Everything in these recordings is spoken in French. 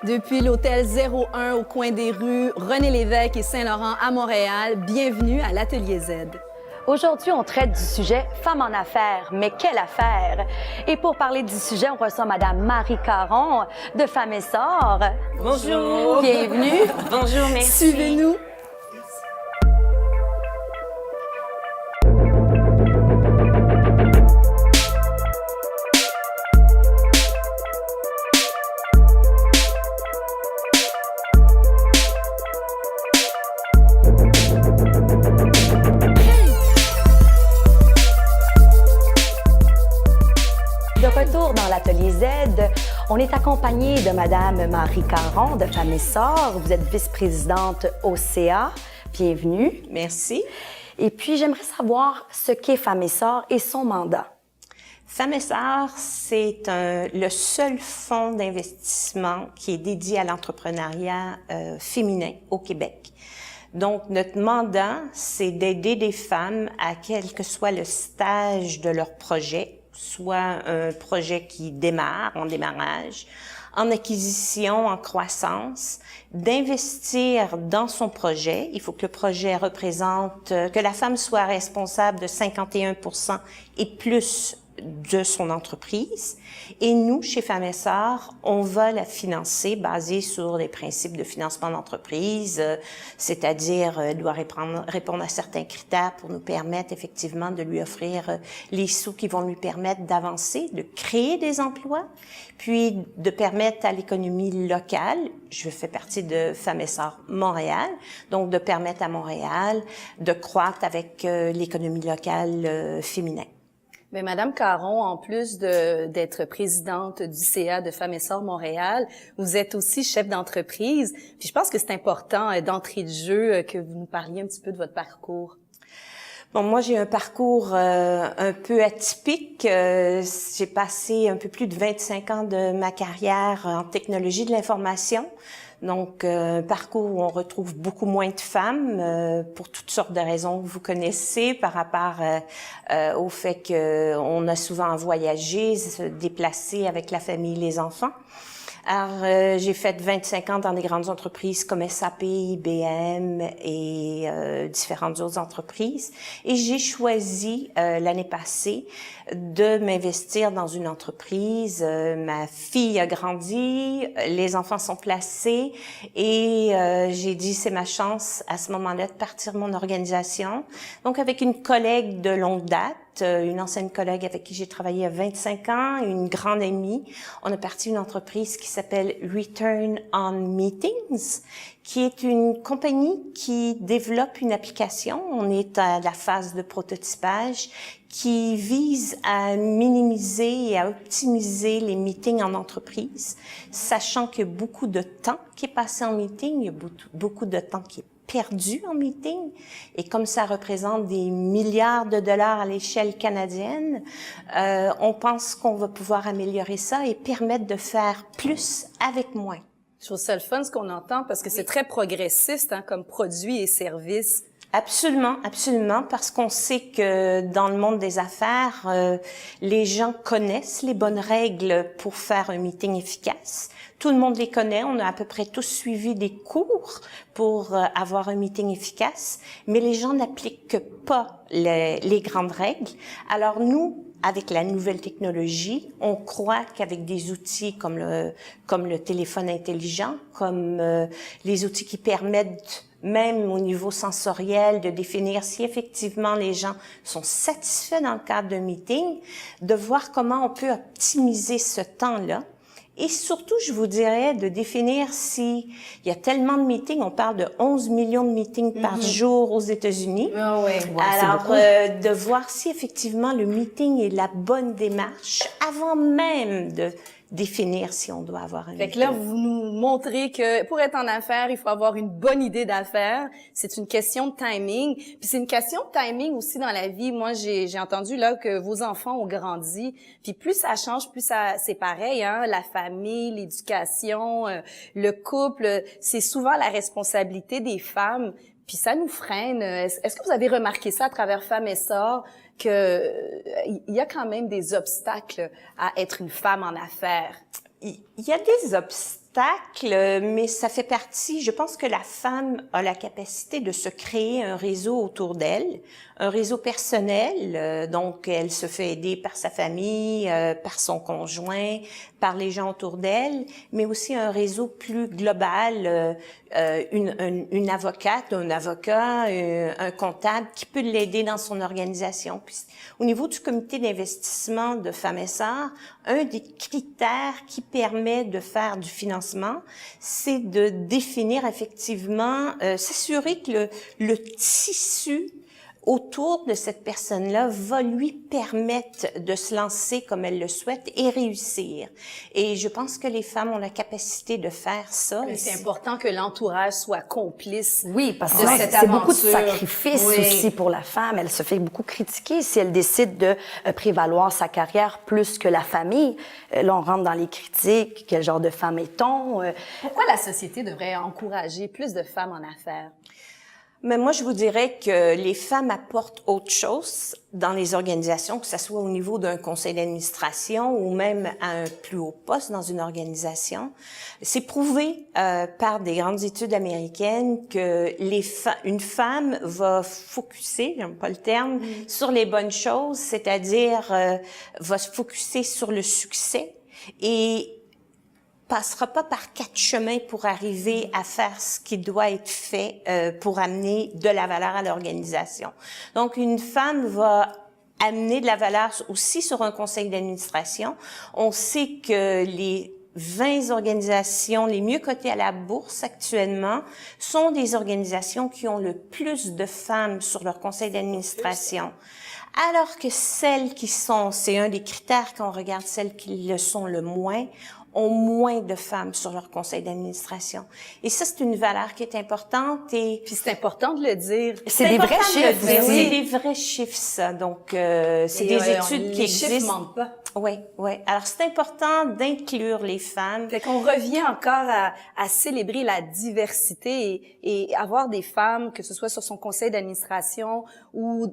Depuis l'hôtel 01 au coin des rues René-Lévesque et Saint-Laurent à Montréal, bienvenue à l'Atelier Z. Aujourd'hui, on traite du sujet « Femmes en affaires », mais quelle affaire? Et pour parler du sujet, on reçoit Madame Marie Caron de Femmes et Sort. Bonjour. Bienvenue. Bonjour, merci. Suivez-nous. De retour dans l'Atelier Z, on est accompagné de Madame Marie Caron de Femmes et Sort. Vous êtes vice-présidente au CA. Bienvenue. Merci. Et puis, j'aimerais savoir ce qu'est Femmes et Sort et son mandat. Femmes et Sœurs, c'est le seul fonds d'investissement qui est dédié à l'entrepreneuriat féminin au Québec. Donc, notre mandat, c'est d'aider des femmes à quel que soit le stage de leur projet, soit un projet qui démarre, en démarrage, en acquisition, en croissance, d'investir dans son projet. Il faut que le projet représente, que la femme soit responsable de 51% et plus de son entreprise. Et nous, chez Femmes et Sœurs, on va la financer basée sur les principes de financement d'entreprise, c'est-à-dire elle doit répondre à certains critères pour nous permettre effectivement de lui offrir les sous qui vont lui permettre d'avancer, de créer des emplois, puis de permettre à l'économie locale, je fais partie de Femmes et Sœurs Montréal, donc de permettre à Montréal de croître avec l'économie locale féminin. Mais Madame Caron, en plus d'être présidente du CA de Femmes et Sœurs Montréal, vous êtes aussi chef d'entreprise. Puis je pense que c'est important d'entrée de jeu que vous nous parliez un petit peu de votre parcours. Bon, moi, j'ai un parcours un peu atypique. J'ai passé un peu plus de 25 ans de ma carrière en technologie de l'information. Donc, un parcours où on retrouve beaucoup moins de femmes pour toutes sortes de raisons que vous connaissez par rapport au fait qu'on a souvent voyagé, se déplacer avec la famille, les enfants. Alors, j'ai fait 25 ans dans des grandes entreprises comme SAP, IBM et différentes autres entreprises. Et j'ai choisi l'année passée de m'investir dans une entreprise. Ma fille a grandi, les enfants sont placés et j'ai dit c'est ma chance à ce moment-là de partir mon organisation. Donc, avec une collègue de longue date, une ancienne collègue avec qui j'ai travaillé il y a 25 ans, une grande amie. On a parti une entreprise qui s'appelle Return on Meetings, qui est une compagnie qui développe une application. On est à la phase de prototypage qui vise à minimiser et à optimiser les meetings en entreprise, sachant qu'il y a beaucoup de temps qui est passé en meeting, il y a beaucoup de temps qui est perdu en meeting, et comme ça représente des milliards de dollars à l'échelle canadienne, on pense qu'on va pouvoir améliorer ça et permettre de faire plus avec moins. Je trouve ça le fun ce qu'on entend parce que c'est très progressiste comme produit et service. Absolument, absolument, parce qu'on sait que dans le monde des affaires, les gens connaissent les bonnes règles pour faire un meeting efficace. Tout le monde les connaît, on a à peu près tous suivi des cours pour avoir un meeting efficace, mais les gens n'appliquent pas les grandes règles. Alors nous, avec la nouvelle technologie, on croit qu'avec des outils comme le téléphone intelligent, comme les outils qui permettent même au niveau sensoriel, de définir si effectivement les gens sont satisfaits dans le cadre d'un meeting, de voir comment on peut optimiser ce temps-là. Et surtout, je vous dirais de définir si il y a tellement de meetings, on parle de 11 millions de meetings par jour aux États-Unis. Ah oui. Alors, de voir si effectivement le meeting est la bonne démarche avant même de définir si on doit avoir un meeting. Fait que là, vous nous montrez que pour être en affaires, il faut avoir une bonne idée d'affaires. C'est une question de timing. Puis c'est une question de timing aussi dans la vie. Moi, j'ai entendu là que vos enfants ont grandi. Puis plus ça change, plus ça c'est pareil. La famille, l'éducation, le couple, c'est souvent la responsabilité des femmes. Puis ça nous freine. Est-ce que vous avez remarqué ça à travers Femmes et Sœurs? Que il y a quand même des obstacles à être une femme en affaires. Il y a des obstacles, mais ça fait partie. Je pense que la femme a la capacité de se créer un réseau autour d'elle, un réseau personnel. Donc, elle se fait aider par sa famille, par son conjoint, par les gens autour d'elle, mais aussi un réseau plus global, une avocate, un avocat, un comptable qui peut l'aider dans son organisation. Puis, au niveau du comité d'investissement de Femmes et Sœurs, un des critères qui permet de faire du financement, c'est de définir effectivement, s'assurer que le tissu autour de cette personne-là va lui permettre de se lancer comme elle le souhaite et réussir. Et je pense que les femmes ont la capacité de faire ça. C'est important que l'entourage soit complice. Oui, parce de que cette c'est beaucoup de aventure. sacrifices aussi pour la femme. Elle se fait beaucoup critiquer si elle décide de prévaloir sa carrière plus que la famille. Là, on rentre dans les critiques. Quel genre de femme est-on? Pourquoi la société devrait encourager plus de femmes en affaires? Mais moi, je vous dirais que les femmes apportent autre chose dans les organisations, que ce soit au niveau d'un conseil d'administration ou même à un plus haut poste dans une organisation. C'est prouvé par des grandes études américaines que une femme va focuser, j'aime pas le terme, sur les bonnes choses, c'est-à-dire va se focuser sur le succès et passera pas par 4 chemins pour arriver à faire ce qui doit être fait pour amener de la valeur à l'organisation. Donc, une femme va amener de la valeur aussi sur un conseil d'administration. On sait que les 20 organisations les mieux cotées à la bourse actuellement sont des organisations qui ont le plus de femmes sur leur conseil d'administration. Alors que celles qui sont, c'est un des critères quand on regarde celles qui le sont le moins, ont moins de femmes sur leur conseil d'administration. Et ça, c'est une valeur qui est importante et... Puis c'est important de le dire. C'est des vrais chiffres. C'est des vrais chiffres, ça. Donc, c'est des études qui existent. Les chiffres mentent pas. Oui, oui. Alors, c'est important d'inclure les femmes. Fait qu'on revient encore à célébrer la diversité et avoir des femmes, que ce soit sur son conseil d'administration ou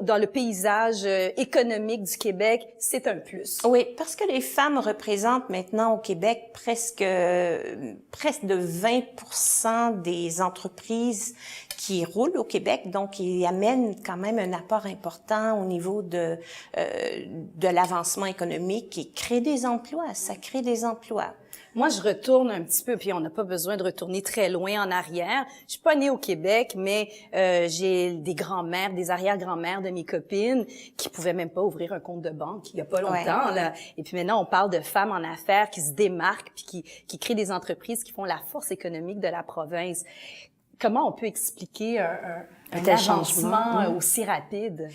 dans le paysage économique du Québec, c'est un plus. Oui, parce que les femmes représentent maintenant au Québec presque de 20% des entreprises qui roulent au Québec, donc ils amènent quand même un apport important au niveau de l'avancement économique et créent des emplois, ça crée des emplois. Moi, je retourne un petit peu, puis on n'a pas besoin de retourner très loin en arrière. Je suis pas née au Québec, mais j'ai des grands-mères, des arrière-grand-mères de mes copines qui pouvaient même pas ouvrir un compte de banque il y a pas longtemps. Ouais. Là. Et puis maintenant, on parle de femmes en affaires qui se démarquent, puis qui créent des entreprises qui font la force économique de la province. Comment on peut expliquer un avancement aussi rapide?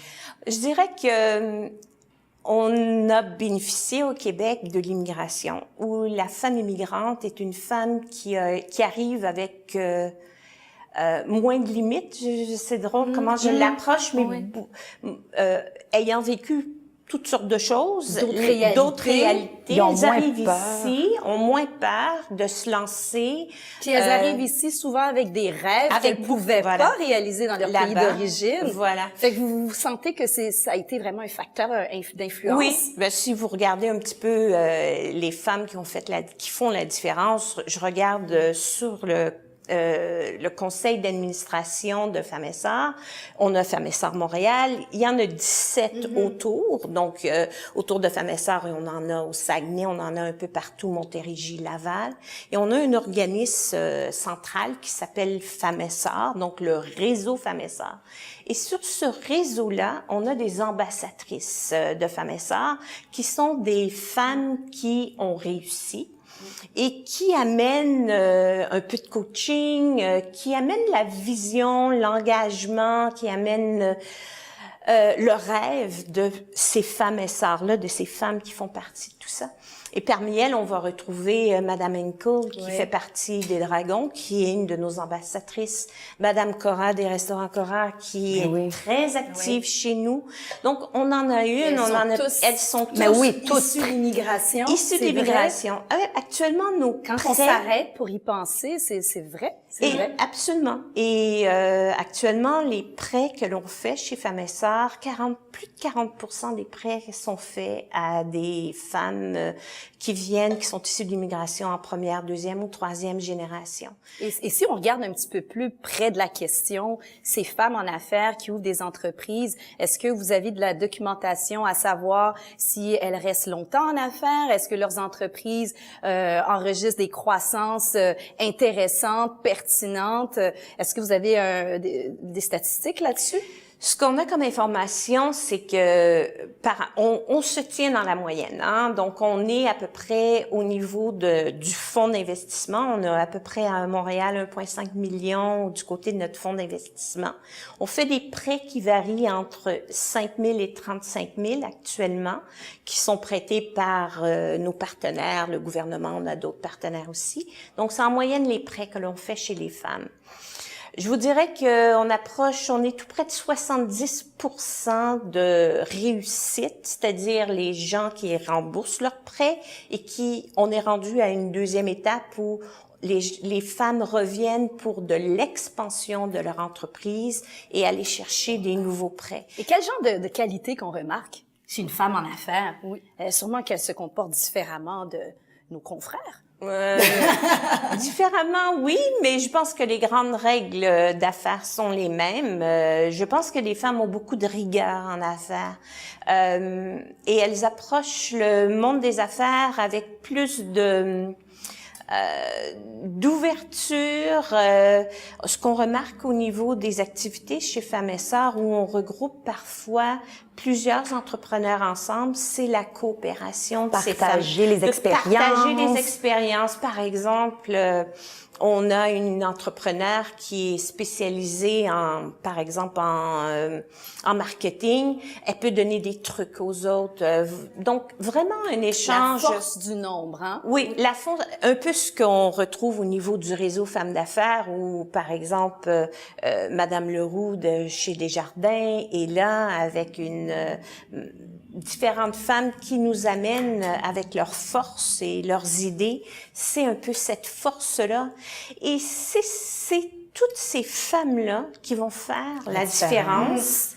Je dirais que on a bénéficié au Québec de l'immigration, où la femme immigrante est une femme qui arrive avec moins de limites. C'est drôle comment je l'approche, mais ayant vécu toutes sortes de choses, d'autres réalités. Elles arrivent ici, ont moins peur de se lancer. Puis elles arrivent ici souvent avec des rêves qu'elles pouvaient pas réaliser dans leur pays d'origine. Voilà. Fait que vous sentez que ça a été vraiment un facteur d'influence? Oui. Ben, si vous regardez un petit peu les femmes qui font la différence, je regarde sur le conseil d'administration de Femmes et Sœurs. On a Femmes et Sœurs Montréal. Il y en a 17 autour. Donc, autour de Femmes et Sœurs, on en a au Saguenay, on en a un peu partout, Montérégie, Laval. Et on a un organisme central qui s'appelle Femmes et Sœurs, donc le réseau Femmes et Sœurs. Et sur ce réseau-là, on a des ambassadrices de Femmes et Sœurs qui sont des femmes qui ont réussi et qui amènent un peu de coaching, qui amènent la vision, l'engagement, qui amènent le rêve de ces femmes et sœurs-là, de ces femmes qui font partie de tout ça. Et parmi elles, on va retrouver Madame Henkel, qui fait partie des Dragons, qui est une de nos ambassadrices. Madame Cora des Restaurants Cora, qui est très active chez nous. Donc, on en a une, elles sont tous issues de l'immigration. Issues de l'immigration. Actuellement, quand on s'arrête pour y penser, c'est vrai. C'est vrai. Absolument. Et actuellement, les prêts que l'on fait chez Femmes et Sœurs, plus de 40% des prêts sont faits à des femmes qui sont issus de l'immigration en première, deuxième ou troisième génération. Et si on regarde un petit peu plus près de la question, ces femmes en affaires qui ouvrent des entreprises, est-ce que vous avez de la documentation à savoir si elles restent longtemps en affaires? Est-ce que leurs entreprises enregistrent des croissances intéressantes, pertinentes? Est-ce que vous avez des statistiques là-dessus? Ce qu'on a comme information, c'est que on se tient dans la moyenne, hein? Donc on est à peu près au niveau du fonds d'investissement. On a à peu près à Montréal 1,5 million du côté de notre fonds d'investissement. On fait des prêts qui varient entre 5 000 et 35 000 actuellement, qui sont prêtés par nos partenaires, le gouvernement. On a d'autres partenaires aussi. Donc c'est en moyenne les prêts que l'on fait chez les femmes. Je vous dirais on est tout près de 70% de réussite, c'est-à-dire les gens qui remboursent leurs prêts et on est rendu à une deuxième étape où les femmes reviennent pour de l'expansion de leur entreprise et aller chercher des nouveaux prêts. Et quel genre de qualité qu'on remarque chez une femme en affaires? Oui. Sûrement qu'elle se comporte différemment de nos confrères. Différemment, oui, mais je pense que les grandes règles d'affaires sont les mêmes. Je pense que les femmes ont beaucoup de rigueur en affaires et elles approchent le monde des affaires avec plus d'ouverture. Ce qu'on remarque au niveau des activités chez Femmes et Sœurs, où on regroupe parfois plusieurs entrepreneurs ensemble, c'est la coopération de ces femmes. Partager les expériences. Par exemple, on a une entrepreneur qui est spécialisée par exemple, en marketing. Elle peut donner des trucs aux autres. Donc, vraiment un échange. La force du nombre, hein? Oui, un peu ce qu'on retrouve au niveau du réseau Femmes d'affaires, où, par exemple, Madame Leroux de chez Desjardins est là avec différentes femmes qui nous amènent avec leurs forces et leurs idées. C'est un peu cette force-là. Et c'est toutes ces femmes-là qui vont faire la différence.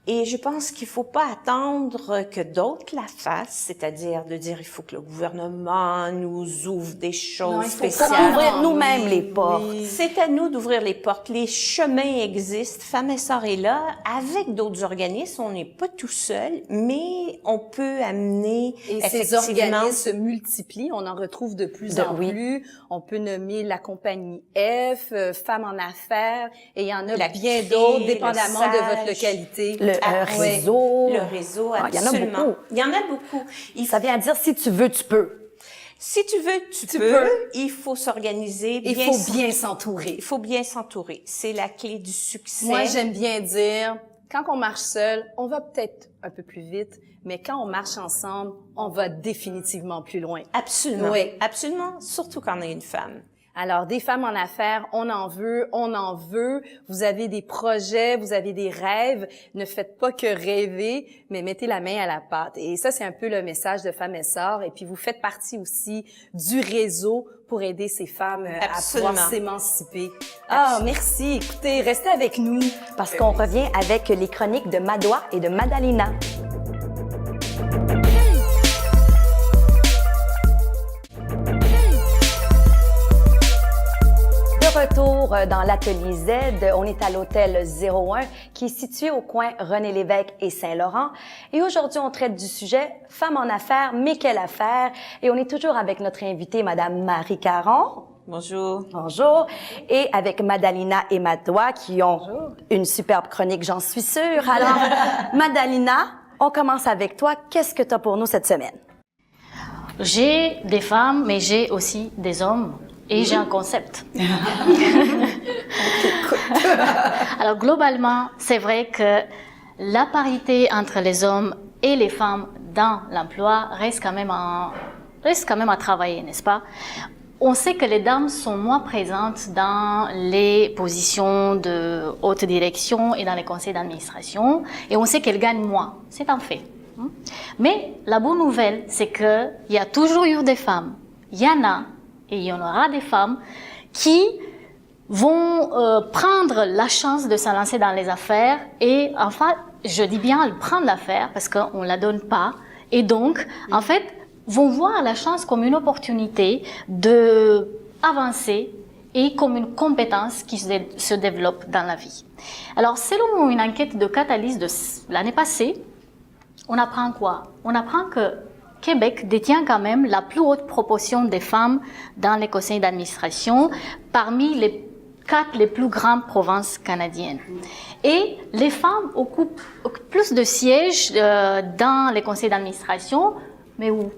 Et je pense qu'il faut pas attendre que d'autres la fassent, c'est-à-dire de dire il faut que le gouvernement nous ouvre des choses spéciales. Il faut ouvrir nous-mêmes les portes. Oui. C'est à nous d'ouvrir les portes. Les chemins existent. Femmes et Sœurs est là. Avec d'autres organismes, on n'est pas tout seul, mais on peut amener et ces organismes se multiplient. On en retrouve de plus en plus. On peut nommer la compagnie F, Femmes en affaires, et il y en a bien d'autres, dépendamment de votre localité. Réseau. Le réseau, absolument. Il y en a beaucoup. Ça vient à dire si tu veux, tu peux. Si tu veux, tu peux. Il faut s'organiser. Il faut bien s'entourer. Il faut bien s'entourer. C'est la clé du succès. Moi, j'aime bien dire, quand on marche seul, on va peut-être un peu plus vite, mais quand on marche ensemble, on va définitivement plus loin. Absolument. Oui. Absolument. Surtout quand on est une femme. Alors, des femmes en affaires, on en veut. Vous avez des projets, vous avez des rêves. Ne faites pas que rêver, mais mettez la main à la pâte. Et ça, c'est un peu le message de Femmes et Sœurs. Et puis, vous faites partie aussi du réseau pour aider ces femmes à pouvoir s'émanciper. Ah, merci. Écoutez, restez avec nous. Parce qu'on revient avec les chroniques de Madoua et de Madalina. Retour dans l'Atelier Z. On est à l'hôtel 01 qui est situé au coin René-Lévesque et Saint-Laurent. Et aujourd'hui, on traite du sujet Femmes en affaires, mais quelle affaire? Et on est toujours avec notre invitée, Madame Marie Caron. Bonjour. Bonjour. Et avec Madalina et Madoua qui ont une superbe chronique, j'en suis sûre. Alors, Madalina, on commence avec toi. Qu'est-ce que tu as pour nous cette semaine? J'ai des femmes, mais j'ai aussi des hommes. Et j'ai un concept. Alors, globalement, c'est vrai que la parité entre les hommes et les femmes dans l'emploi reste quand même à travailler, n'est-ce pas? On sait que les dames sont moins présentes dans les positions de haute direction et dans les conseils d'administration, et on sait qu'elles gagnent moins. C'est un fait. Mais la bonne nouvelle, c'est qu'il y a toujours eu des femmes. Il y en a. Et il y en aura des femmes qui vont prendre la chance de se lancer dans les affaires et enfin, je dis bien prendre l'affaire parce qu'on la donne pas. Et donc, en fait, vont voir la chance comme une opportunité de avancer et comme une compétence qui se développe dans la vie. Alors, selon une enquête de Catalyst de l'année passée, on apprend quoi? On apprend que Québec détient quand même la plus haute proportion des femmes dans les conseils d'administration parmi les 4 les plus grandes provinces canadiennes. Et les femmes occupent plus de sièges dans les conseils d'administration, mais où?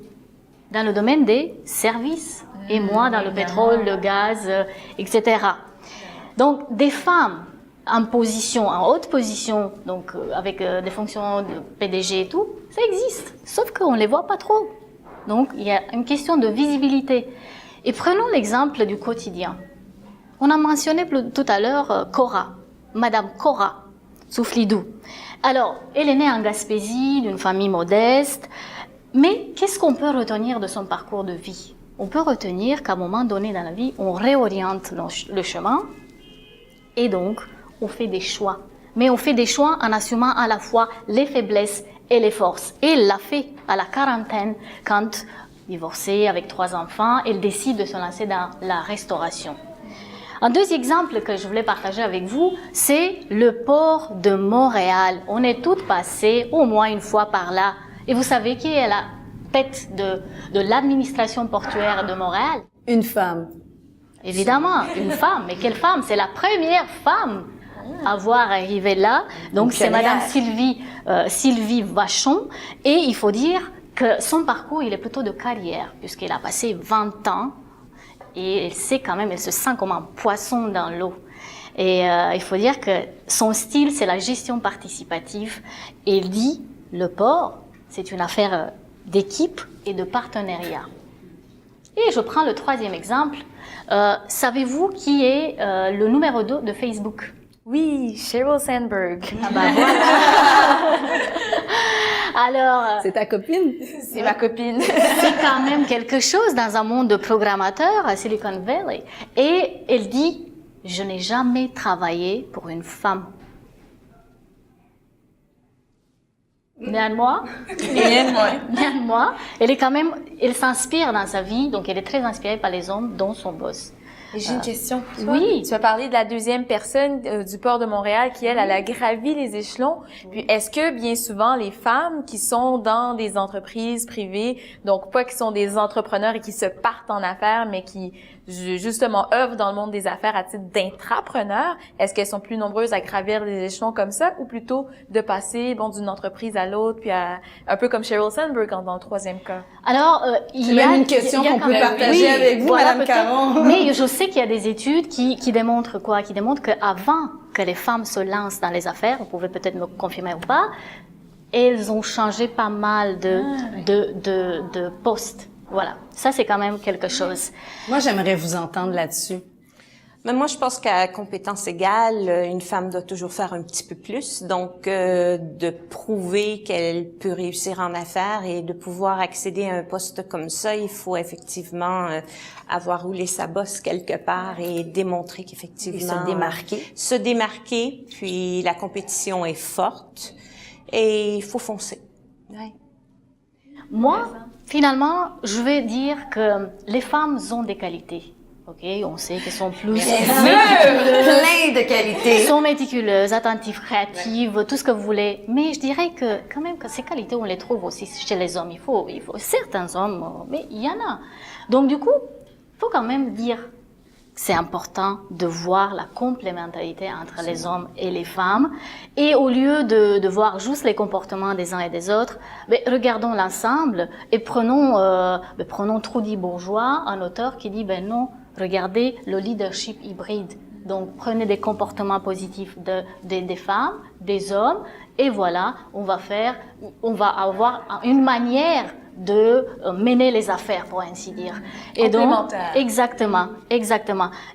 Dans le domaine des services, et moi dans le pétrole, le gaz, etc. Donc, des femmes en haute position, donc avec des fonctions de PDG et tout, ça existe, sauf qu'on ne les voit pas trop. Donc, il y a une question de visibilité. Et prenons l'exemple du quotidien. On a mentionné tout à l'heure Cora, Madame Cora Souflidou. Alors, elle est née en Gaspésie, d'une famille modeste, mais qu'est-ce qu'on peut retenir de son parcours de vie? On peut retenir qu'à un moment donné dans la vie, on réoriente le chemin et donc on fait des choix. Mais on fait des choix en assumant à la fois les faiblesses et les forces. Et elle l'a fait à la quarantaine quand, divorcée avec 3 enfants, elle décide de se lancer dans la restauration. Un deuxième exemple que je voulais partager avec vous, c'est le port de Montréal. On est toutes passées au moins une fois par là. Et vous savez qui est la tête de l'administration portuaire de Montréal? Une femme. Évidemment, une femme. Mais quelle femme? C'est la première femme à voir arriver là. Donc c'est Madame Sylvie Vachon. Et il faut dire que son parcours, il est plutôt de carrière, puisqu'elle a passé 20 ans. Et elle sait quand même, elle se sent comme un poisson dans l'eau. Et il faut dire que son style, c'est la gestion participative. Et il dit, le port, c'est une affaire d'équipe et de partenariat. Et je prends le 3e exemple. Savez-vous qui est le numéro 2 de Facebook? Oui, Sheryl Sandberg. Ah bah voilà. Alors, C'est ta copine? C'est ma copine. c'est quand même quelque chose dans un monde de programmateurs à Silicon Valley. Et elle dit, je n'ai jamais travaillé pour une femme. Bien de moi. Bien de moi. Elle s'inspire dans sa vie, donc elle est très inspirée par les hommes, dont son boss. Et j'ai une question. Oui. Tu as parlé de la 2e personne du port de Montréal qui, elle a gravi les échelons. Puis, est-ce que bien souvent, les femmes qui sont dans des entreprises privées, donc pas qui sont des entrepreneurs et qui se partent en affaires, mais qui justement œuvrent dans le monde des affaires à titre d'intrapreneurs, est-ce qu'elles sont plus nombreuses à gravir les échelons comme ça ou plutôt de passer d'une entreprise à l'autre, puis un peu comme Sheryl Sandberg dans le 3e cas? Alors, C'est même une question qu'on peut partager avec vous, voilà, Madame Caron. Mais je sais qu'il y a des études qui démontrent quoi? Qui démontrent qu'avant que les femmes se lancent dans les affaires, vous pouvez peut-être me confirmer ou pas, elles ont changé pas mal de postes. Voilà. Ça, c'est quand même quelque chose. Moi, j'aimerais vous entendre là-dessus. Mais moi, je pense qu'à compétence égale, une femme doit toujours faire un petit peu plus. Donc, de prouver qu'elle peut réussir en affaires et de pouvoir accéder à un poste comme ça, il faut effectivement avoir roulé sa bosse quelque part et démontrer qu'effectivement... Et se démarquer. Se démarquer, puis la compétition est forte et il faut foncer. Ouais. Moi, finalement, je vais dire que les femmes ont des qualités. Ok, on sait qu'elles sont plus Plein de qualités. sont méticuleuses, attentives, créatives, tout ce que vous voulez. Mais je dirais que quand même que ces qualités, on les trouve aussi chez les hommes. Il faut certains hommes, mais il y en a. Donc du coup, il faut quand même dire que c'est important de voir la complémentarité entre les hommes et les femmes. Et au lieu de voir juste les comportements des uns et des autres, regardons l'ensemble et prenons Trudy Bourgeois, un auteur qui dit non. Regardez le leadership hybride. Donc, prenez des comportements positifs des femmes, des hommes, et voilà, on va avoir une manière de mener les affaires, pour ainsi dire. Et donc, exactement.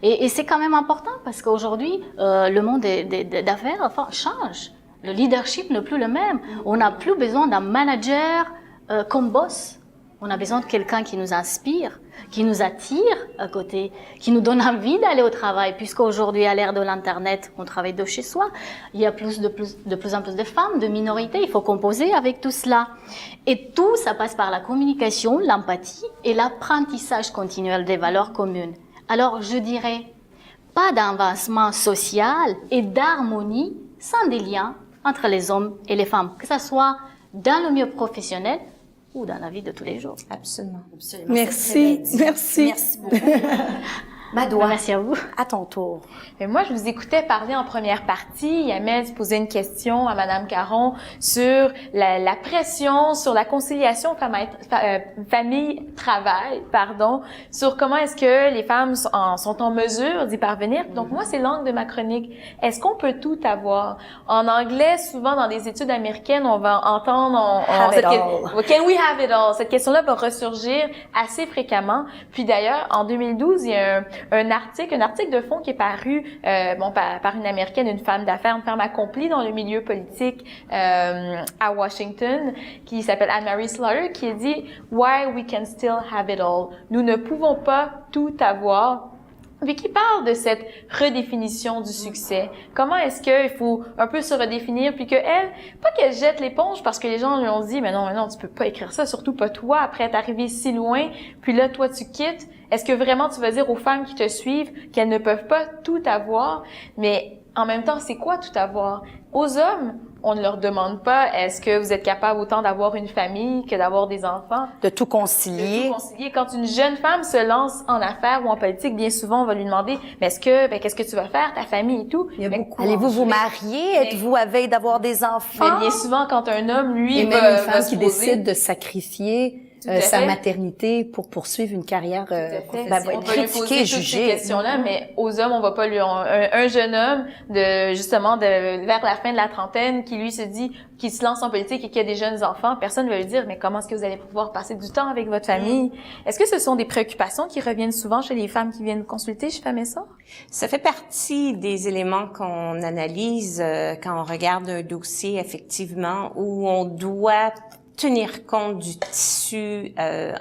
Et c'est quand même important parce qu'aujourd'hui, le monde des affaires change. Le leadership n'est plus le même. On n'a plus besoin d'un manager comme boss. On a besoin de quelqu'un qui nous inspire, qui nous attire à côté, qui nous donne envie d'aller au travail, puisqu'aujourd'hui, à l'ère de l'Internet, on travaille de chez soi. Il y a de plus en plus de femmes, de minorités. Il faut composer avec tout cela. Et tout, ça passe par la communication, l'empathie et l'apprentissage continuel des valeurs communes. Alors, je dirais, pas d'avancement social et d'harmonie sans des liens entre les hommes et les femmes, que ce soit dans le milieu professionnel ou dans la vie de tous les jours. Absolument. Absolument. Merci, merci. Merci beaucoup. Madoua, Merci à vous. à ton tour. Mais moi, je vous écoutais parler en première partie. Yamel posait une question à Madame Caron sur la pression, sur la conciliation famille-travail, sur comment est-ce que les femmes sont en mesure d'y parvenir. Donc, moi, c'est l'angle de ma chronique. Est-ce qu'on peut tout avoir? En anglais, souvent, dans des études américaines, on va entendre Can we have it all? Cette question-là va ressurgir assez fréquemment. Puis d'ailleurs, en 2012, il y a un article de fond qui est paru par une Américaine, une femme d'affaires, une femme accomplie dans le milieu politique à Washington, qui s'appelle Anne-Marie Slaughter, qui a dit « Why we can still have it all ». Nous ne pouvons pas tout avoir. Puis qui parle de cette redéfinition du succès. Comment est-ce qu'il faut un peu se redéfinir, puis qu'elle, pas qu'elle jette l'éponge parce que les gens lui ont dit, mais non, tu peux pas écrire ça, surtout pas toi, après être arrivé si loin, puis là, toi, tu quittes. Est-ce que vraiment tu vas dire aux femmes qui te suivent qu'elles ne peuvent pas tout avoir? Mais en même temps, c'est quoi tout avoir? Aux hommes, on ne leur demande pas, est-ce que vous êtes capable autant d'avoir une famille que d'avoir des enfants? De tout concilier. Quand une jeune femme se lance en affaires ou en politique, bien souvent, on va lui demander, mais qu'est-ce que tu vas faire, ta famille et tout? Allez-vous vous marier? Êtes-vous à veille d'avoir des enfants? Mais bien souvent, quand un homme, lui, et même une femme qui décide de sacrifier sa fait. maternité pour poursuivre une carrière on peut lui poser toutes ces questions-là, mais aux hommes, on va pas lui... Un jeune homme, vers la fin de la trentaine, qui lui se dit, qui se lance en politique et qui a des jeunes enfants, personne ne va lui dire, mais comment est-ce que vous allez pouvoir passer du temps avec votre famille? Est-ce que ce sont des préoccupations qui reviennent souvent chez les femmes qui viennent consulter chez Femmes et Essor? Ça fait partie des éléments qu'on analyse quand on regarde un dossier, effectivement, où on doit tenir compte du tissu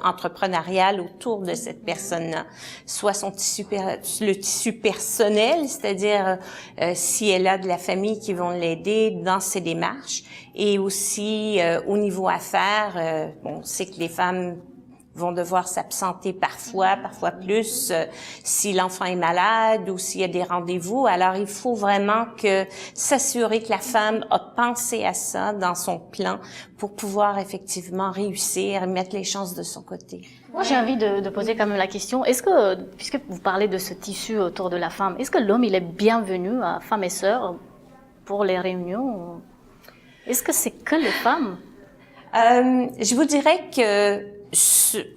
entrepreneurial autour de cette personne-là, soit le tissu personnel, c'est-à-dire si elle a de la famille qui vont l'aider dans ses démarches, et aussi au niveau affaires, on sait que les femmes vont devoir s'absenter parfois plus, si l'enfant est malade ou s'il y a des rendez-vous. Alors, il faut vraiment s'assurer que la femme a pensé à ça dans son plan pour pouvoir effectivement réussir et mettre les chances de son côté. Moi, j'ai envie de poser quand même la question. Est-ce que, puisque vous parlez de ce tissu autour de la femme, est-ce que l'homme, il est bienvenu à Femmes et Sœurs pour les réunions? Est-ce que c'est que les femmes? Je vous dirais que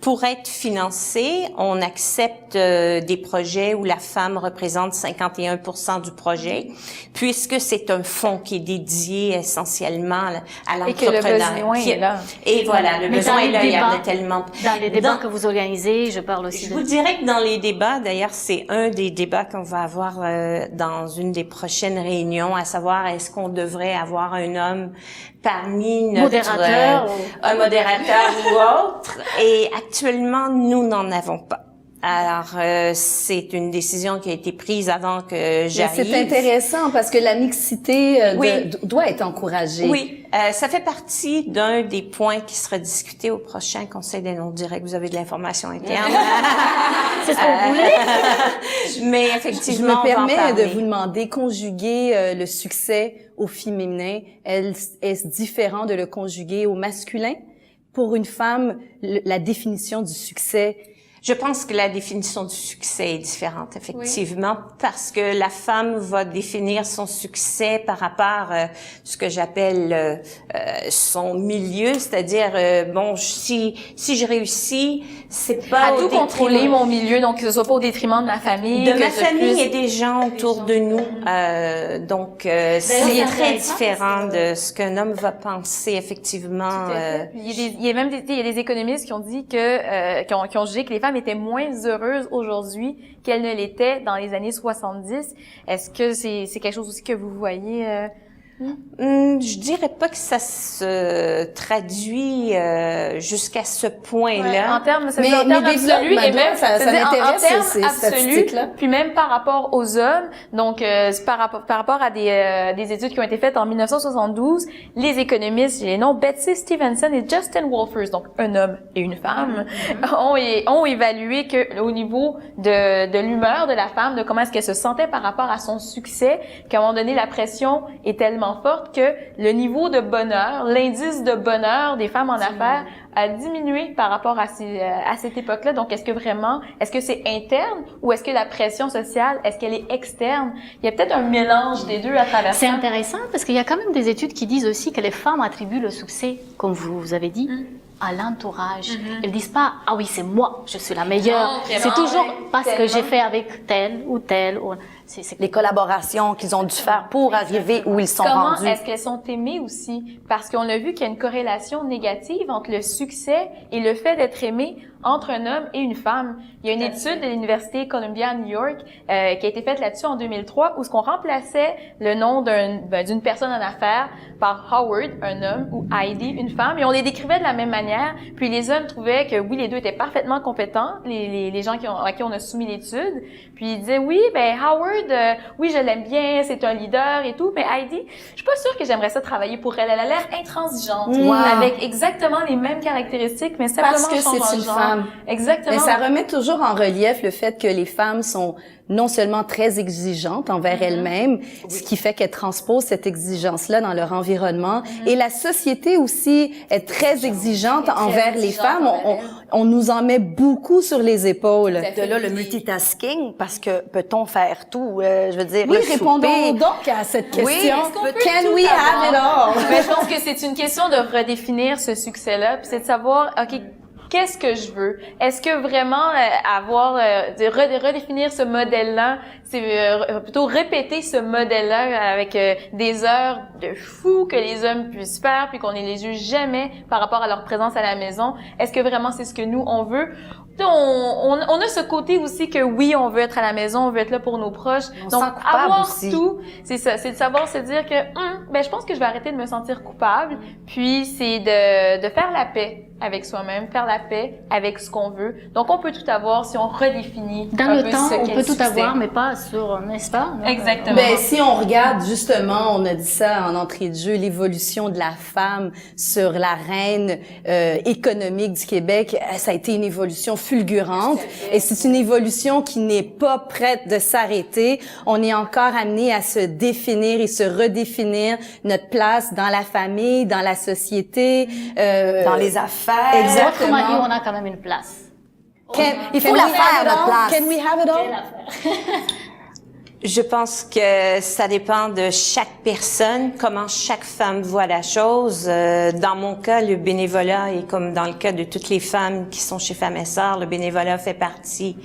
pour être financé, on accepte des projets où la femme représente 51% du projet, puisque c'est un fonds qui est dédié essentiellement à l'entrepreneuriat. Et que le besoin est là. Et voilà, le besoin est là, il y en a tellement. Dans les débats que vous organisez, je parle aussi Je vous dirais que dans les débats, d'ailleurs, c'est un des débats qu'on va avoir dans une des prochaines réunions, à savoir, est-ce qu'on devrait avoir un homme parmi notre un modérateur ou autre, et actuellement nous n'en avons pas. Alors c'est une décision qui a été prise avant que j'arrive. C'est intéressant parce que la mixité doit être encouragée. Oui, ça fait partie d'un des points qui sera discuté au prochain Conseil des noms directs. Vous avez de l'information interne. C'est ce qu'on voulait. Mais effectivement, je me permets de vous demander, conjuguer le succès au féminin, est-ce différent de le conjuguer au masculin? Pour une femme, la définition du succès... Je pense que la définition du succès est différente, effectivement, parce que la femme va définir son succès par rapport à ce que j'appelle son milieu, c'est-à-dire, si je réussis, c'est pas à tout contrôler mon milieu, donc que ce soit pas au détriment de ma famille. De ma famille et des gens autour de nous. C'est très différent de ce qu'un homme va penser, effectivement. Il y a des économistes qui ont dit qui ont jugé que les femmes étaient moins heureuses aujourd'hui qu'elles ne l'étaient dans les années 70. Est-ce que c'est quelque chose aussi que vous voyez? Je dirais pas que ça se traduit jusqu'à ce point-là. En termes, ça Mais- veut dire en termes mais absolus développe, et même Madeleine, ça c'est-à-dire m'intéresse, en termes ces absolus, statistiques-là. puis même par rapport aux hommes. Donc, c'est par rapport à des études qui ont été faites en 1972, les économistes, j'ai les noms Betsy Stevenson et Justin Wolfers, donc un homme et une femme, ont évalué que au niveau de l'humeur de la femme, de comment est-ce qu'elle se sentait par rapport à son succès, qu'à un moment donné, la pression est tellement forte que le niveau de bonheur, l'indice de bonheur des femmes en affaires a diminué par rapport à cette époque-là. Donc, est-ce que c'est interne ou est-ce que la pression sociale, est-ce qu'elle est externe? Il y a peut-être un mélange des deux à travers ça. C'est intéressant parce qu'il y a quand même des études qui disent aussi que les femmes attribuent le succès, comme vous avez dit, à l'entourage. Elles disent pas « Ah oui, c'est moi, je suis la meilleure Non, ». C'est vraiment, toujours oui, parce que tellement. j'ai fait avec tel ou tel. Ou... c'est Les collaborations qu'ils ont dû faire pour arriver où ils sont Comment rendus. est-ce qu'elles sont aimées aussi? Parce qu'on a vu qu'il y a une corrélation négative entre le succès et le fait d'être aimé entre un homme et une femme. Il y a une étude de l'Université Columbia à New York qui a été faite là-dessus en 2003 où ce qu'on remplaçait le nom d'une personne en affaires par Howard, un homme, ou Heidi, une femme, et on les décrivait de la même manière. Puis les hommes trouvaient que oui, les deux étaient parfaitement compétents, les gens à qui on a soumis l'étude. Puis ils disaient oui, Howard, oui, je l'aime bien, c'est un leader et tout, mais Heidi, je suis pas sûre que j'aimerais ça travailler pour elle. Elle a l'air intransigeante, avec exactement les mêmes caractéristiques, mais simplement Parce que changeant c'est de une genre. femme. Exactement. Mais ça remet toujours en relief le fait que les femmes sont non seulement très exigeantes envers elles-mêmes, ce qui fait qu'elles transposent cette exigence-là dans leur environnement. Et la société aussi est très exigeante envers les femmes. On nous en met beaucoup sur les épaules. De là, le multitasking, parce que peut-on faire tout? Je veux dire, Oui, le répondons souper. donc à cette question. est-ce qu'on peut Can tout we have it all? Mais je pense que c'est une question de redéfinir ce succès-là, puis c'est de savoir, OK, qu'est-ce que je veux? Est-ce que vraiment de redéfinir ce modèle-là, c'est plutôt répéter ce modèle-là avec des heures de fou que les hommes puissent faire, puis qu'on ne les juge jamais par rapport à leur présence à la maison? Est-ce que vraiment c'est ce que nous, on veut? On a ce côté aussi que oui, on veut être à la maison, on veut être là pour nos proches. On Donc, se sent coupable avoir aussi. tout, c'est ça, c'est de savoir se dire que je pense que je vais arrêter de me sentir coupable, puis c'est de faire la paix avec soi-même, faire la paix avec ce qu'on veut. Donc, on peut tout avoir si on redéfinit dans un le peu temps, ce on qu'est peut le tout succès. avoir, mais pas sur, n'est-ce pas? Non? Exactement. Ben, si on regarde justement, on a dit ça en entrée de jeu, l'évolution de la femme sur l'arène économique du Québec, ça a été une évolution fulgurante. Et c'est une évolution qui n'est pas prête de s'arrêter. On est encore amené à se définir et se redéfinir notre place dans la famille, dans la société, Dans les affaires. Exactement. Autrement dit, on a quand même une place. Il faut la we have faire, it notre all? place. Can we have it all? Je pense que ça dépend de chaque personne, comment chaque femme voit la chose. Dans mon cas, le bénévolat, et comme dans le cas de toutes les femmes qui sont chez Femmes et Sœurs, le bénévolat fait partie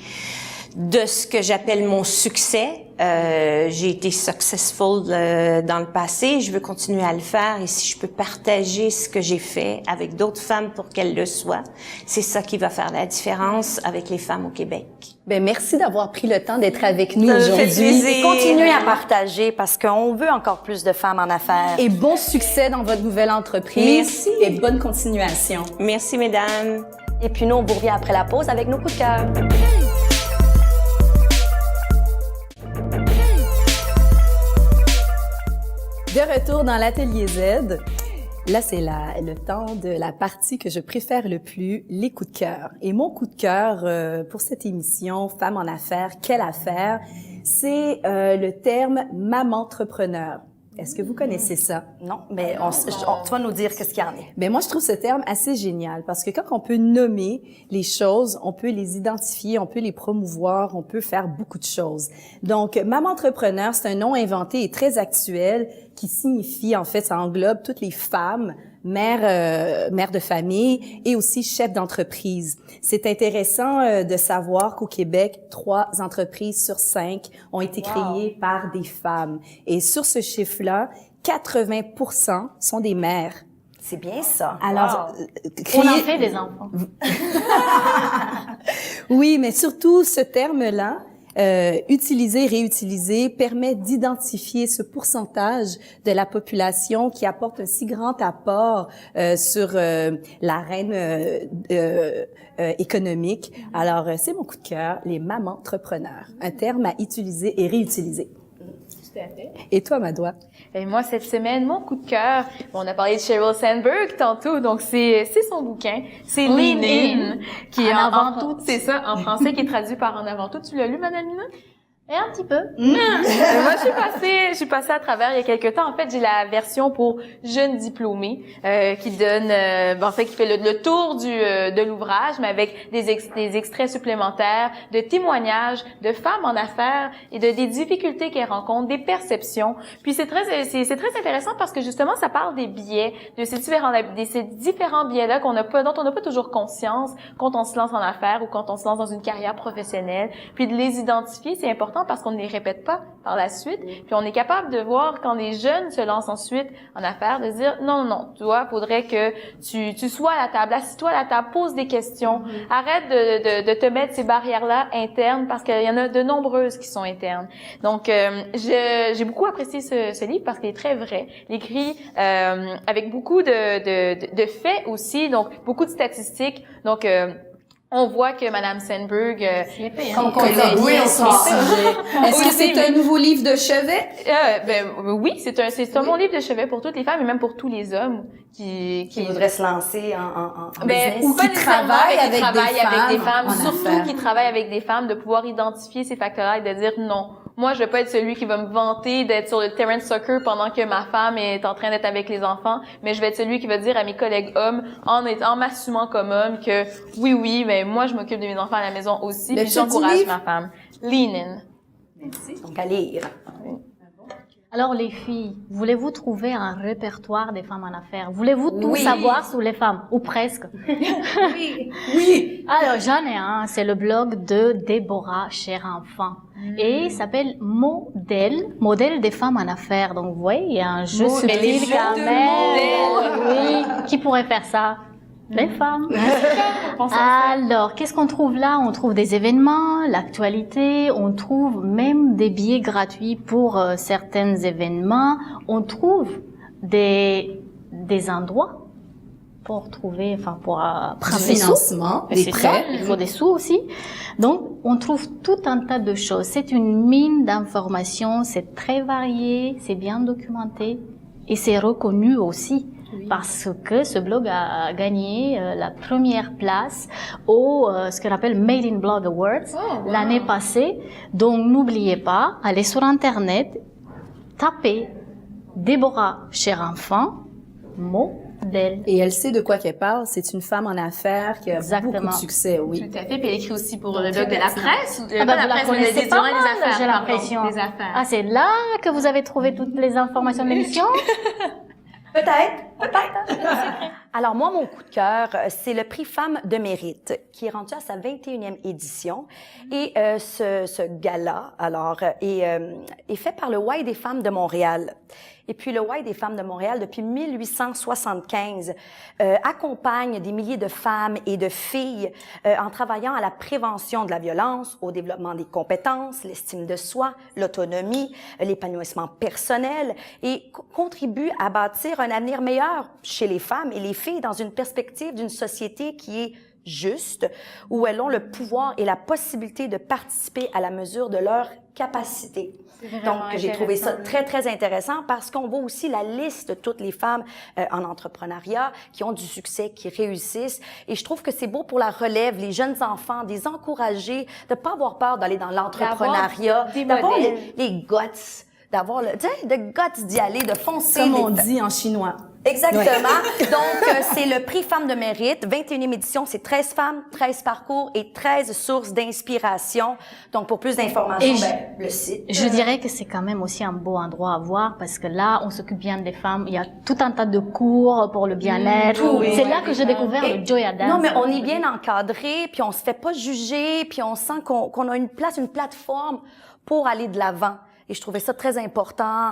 de ce que j'appelle mon succès. J'ai été successful dans le passé, je veux continuer à le faire, et si je peux partager ce que j'ai fait avec d'autres femmes pour qu'elles le soient, c'est ça qui va faire la différence avec les femmes au Québec. Ben, merci d'avoir pris le temps d'être avec nous Ça me fait aujourd'hui. plaisir. Et continuez à partager parce qu'on veut encore plus de femmes en affaires. Et bon succès dans votre nouvelle entreprise. Merci. Et bonne continuation. Merci, mesdames. Et puis nous, on vous revient après la pause avec nos coups de cœur. De retour dans l'Atelier Z. Là, c'est le temps de la partie que je préfère le plus, les coups de cœur. Et mon coup de cœur pour cette émission, Femmes en affaires, quelle affaire, c'est le terme « maman-entrepreneur ». Est-ce que vous connaissez ça? Non, mais tu vas nous dire qu'est-ce qu'il y en est. Ben moi, je trouve ce terme assez génial parce que quand on peut nommer les choses, on peut les identifier, on peut les promouvoir, on peut faire beaucoup de choses. Donc, Maman Entrepreneur, c'est un nom inventé et très actuel qui signifie, en fait, ça englobe toutes les femmes, mères de famille et aussi chefs d'entreprise. C'est intéressant de savoir qu'au Québec, 3 entreprises sur 5 ont été créées par des femmes. Et sur ce chiffre-là, 80% sont des mères. C'est bien ça. Alors, On en fait des enfants. oui, mais surtout ce terme-là Utiliser, réutiliser permet d'identifier ce pourcentage de la population qui apporte un si grand apport sur l'arène économique. Alors, c'est mon coup de cœur, les mamans entrepreneurs, un terme à utiliser et réutiliser. Tout à fait. Et toi, Madoua? Et moi, cette semaine, mon coup de cœur, on a parlé de Sheryl Sandberg tantôt, donc c'est son bouquin, c'est Lean In, qui est En avant tout. c'est ça, en français, qui est traduit par En avant tout. Tu l'as lu, Madame Lina? Et un petit peu. Moi, je suis passée à travers il y a quelques temps. En fait, j'ai la version pour jeunes diplômés qui donne, en fait, qui fait le tour de l'ouvrage, mais avec des extraits supplémentaires, de témoignages de femmes en affaires et des difficultés qu'elles rencontrent, des perceptions. Puis c'est très intéressant parce que justement, ça parle des biais, de ces différents biais-là dont on n'a pas toujours conscience quand on se lance en affaires ou quand on se lance dans une carrière professionnelle. Puis de les identifier, c'est important parce qu'on ne les répète pas par la suite. Puis on est capable de voir quand les jeunes se lancent ensuite en affaires, de dire non, toi, faudrait que tu sois à la table, assis-toi à la table, pose des questions, arrête de te mettre ces barrières-là internes parce qu'il y en a de nombreuses qui sont internes. Donc, j'ai beaucoup apprécié ce livre parce qu'il est très vrai. Il écrit avec beaucoup de faits aussi, donc beaucoup de statistiques. Donc, on voit que Madame Sandberg, Oui, on s'en sujet. Est-ce que c'est un nouveau livre de chevet? Oui, c'est un bon livre de chevet pour toutes les femmes et même pour tous les hommes qui voudraient se lancer en business. ou pas qui travaillent avec des femmes, surtout affaires. qui travaillent avec des femmes, de pouvoir identifier ces facteurs-là et de dire non. Moi, je vais pas être celui qui va me vanter d'être sur le terrain de soccer pendant que ma femme est en train d'être avec les enfants, mais je vais être celui qui va dire à mes collègues hommes, en m'assumant comme homme, que oui, mais moi, je m'occupe de mes enfants à la maison aussi, puis j'encourage ma femme. Lean in. Merci. Donc, à lire. Alors les filles, voulez-vous trouver un répertoire des femmes en affaires? Voulez-vous tout savoir sur les femmes? Ou presque? Oui. Alors j'en ai un, c'est le blog de Déborah Cher-Enfant. Et il s'appelle Modèle des femmes en affaires. Donc vous voyez, il y a un jeu subtil quand même. Oui, qui pourrait faire ça? Les femmes. Alors, qu'est-ce qu'on trouve là? On trouve des événements, l'actualité, on trouve même des billets gratuits pour certains événements, on trouve des endroits pour trouver, pour prendre des financement, sous. des prêts. Il faut des sous aussi. Donc, on trouve tout un tas de choses. C'est une mine d'informations, c'est très varié, c'est bien documenté et c'est reconnu aussi. Parce que ce blog a gagné la première place au ce qu'on appelle Made in Blog Awards l'année passée. Donc n'oubliez pas, allez sur Internet, tapez Déborah Cher-Enfant, modèle. Et elle sait de quoi qu'elle parle. C'est une femme en affaires qui a beaucoup de succès, oui. Tout à fait. Puis elle écrit aussi pour le blog de la presse. Pas la presse, mais des pas mal, affaires. j'ai l'impression. Des affaires. Ah, c'est là que vous avez trouvé toutes les informations de l'émission? Peut-être. Alors moi, mon coup de cœur, c'est le prix Femmes de mérite qui est rendu à sa 21e édition. Et ce gala, est fait par le Y des femmes de Montréal. Et puis le Y des femmes de Montréal, depuis 1875, accompagne des milliers de femmes et de filles en travaillant à la prévention de la violence, au développement des compétences, l'estime de soi, l'autonomie, l'épanouissement personnel et contribue à bâtir un avenir meilleur chez les femmes et les filles dans une perspective d'une société qui est juste, où elles ont le pouvoir et la possibilité de participer à la mesure de leurs capacités. Donc, j'ai trouvé ça très, très intéressant parce qu'on voit aussi la liste de toutes les femmes en entrepreneuriat qui ont du succès, qui réussissent. Et je trouve que c'est beau pour la relève, les jeunes enfants, des encourager, de pas avoir peur d'aller dans l'entrepreneuriat, d'avoir les guts, d'avoir le guts d'y aller, de foncer. Comme on dit en chinois. Exactement. Donc, c'est le prix Femmes de mérite. 21e édition, c'est 13 femmes, 13 parcours et 13 sources d'inspiration. Donc, pour plus d'informations, le site. Je dirais que c'est quand même aussi un beau endroit à voir parce que là, on s'occupe bien des femmes. Il y a tout un tas de cours pour le bien-être. C'est là que j'ai découvert le Joya Dance. Non, mais on est bien encadré, puis on se fait pas juger, puis on sent qu'on a une plateforme pour aller de l'avant. Et je trouvais ça très important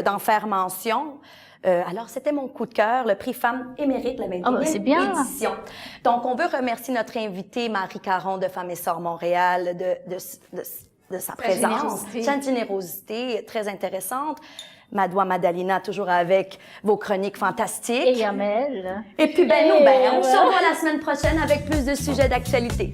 d'en faire mention. Alors, c'était mon coup de cœur, le prix Femmes émérite, la 21e édition. Donc, on veut remercier notre invitée Marie Caron de Femmes et Sœurs Montréal de sa Sa présence, générosité. sa générosité très intéressante. Madoua Madalina, toujours avec vos chroniques fantastiques. Et Yamel. Et puis, ben, nous, ben, on se revoit la semaine prochaine avec plus de sujets d'actualité.